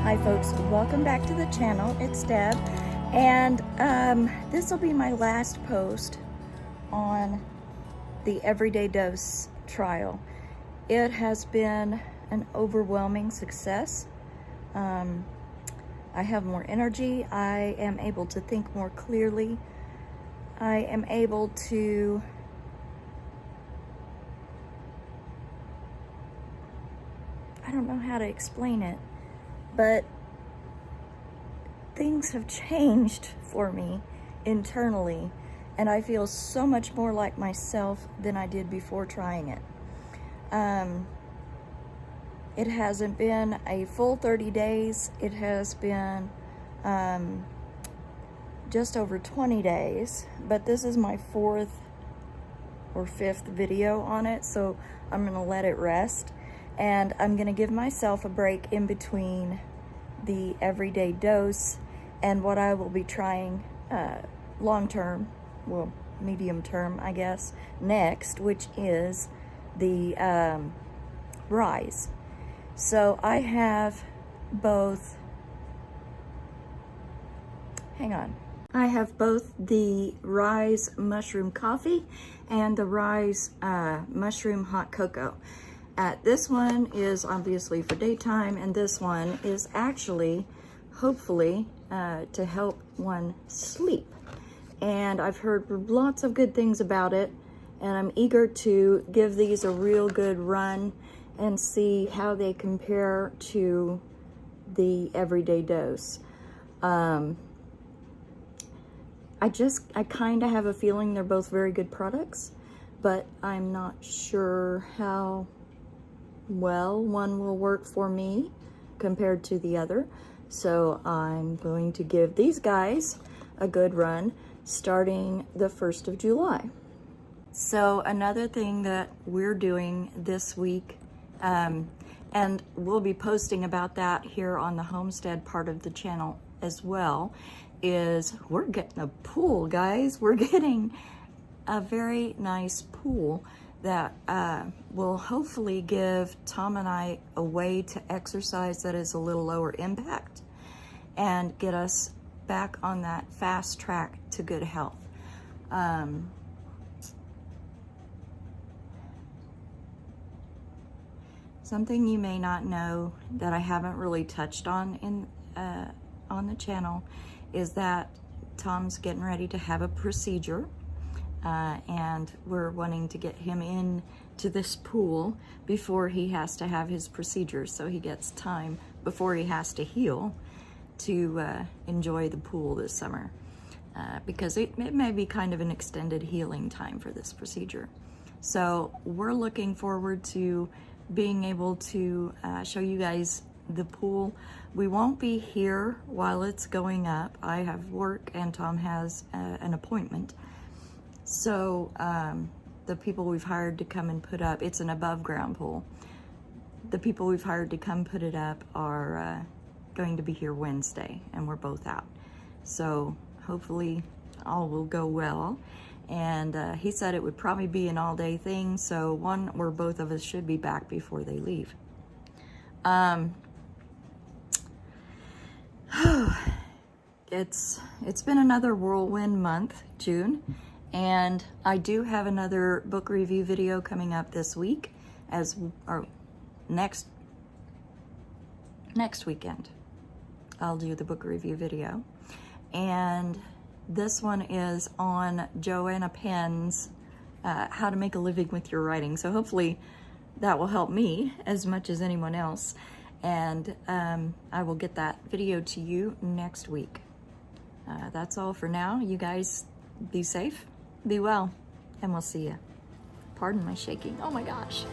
Hi folks, welcome back to the channel. It's Deb, and this will be my last post on the Everyday Dose trial. It has been an overwhelming success. I have more energy. I am able to think more clearly. I am able to I don't know how to explain it, but things have changed for me internally, and I feel so much more like myself than I did before trying it. It hasn't been a full 30 days. It has been just over 20 days, but this is my 4th or 5th video on it, so I'm gonna let it rest. And I'm gonna give myself a break in between the Everyday Dose and what I will be trying long-term, well, medium-term, I guess, next, which is the Ryze. So I have both, I have both the Ryze mushroom coffee and the Ryze mushroom hot cocoa. This one is obviously for daytime, and this one is actually, hopefully, to help one sleep. And I've heard lots of good things about it, and I'm eager to give these a real good run and see how they compare to the Everyday Dose. I kind of have a feeling they're both very good products, but I'm not sure how well one will work for me compared to the other. So I'm going to give these guys a good run starting the 1st of July. So another thing that we're doing this week, and we'll be posting about that here on the homestead part of the channel as well, is we're getting a pool, guys. We're getting a very nice pool that will hopefully give Tom and I a way to exercise that is a little lower impact and get us back on that fast track to good health. Something you may not know that I haven't really touched on the channel is that Tom's getting ready to have a procedure. And we're wanting to get him in to this pool before he has to have his procedure, so he gets time before he has to heal to enjoy the pool this summer, because it may be kind of an extended healing time for this procedure. So we're looking forward to being able to show you guys the pool. We won't be here while it's going up. I have work and Tom has an appointment. So the people we've hired to come and put up, it's an above ground pool. The people we've hired to come put it up are going to be here Wednesday, and we're both out. So hopefully all will go well. And he said it would probably be an all day thing, so one or both of us should be back before they leave. It's been another whirlwind month, June. And I do have another book review video coming up this week, next weekend. I'll do the book review video. And this one is on Joanna Penn's How to Make a Living with Your Writing. So hopefully that will help me as much as anyone else. And I will get that video to you next week. That's all for now. You guys be safe. Be well, and we'll see you. Pardon my shaking. Oh my gosh.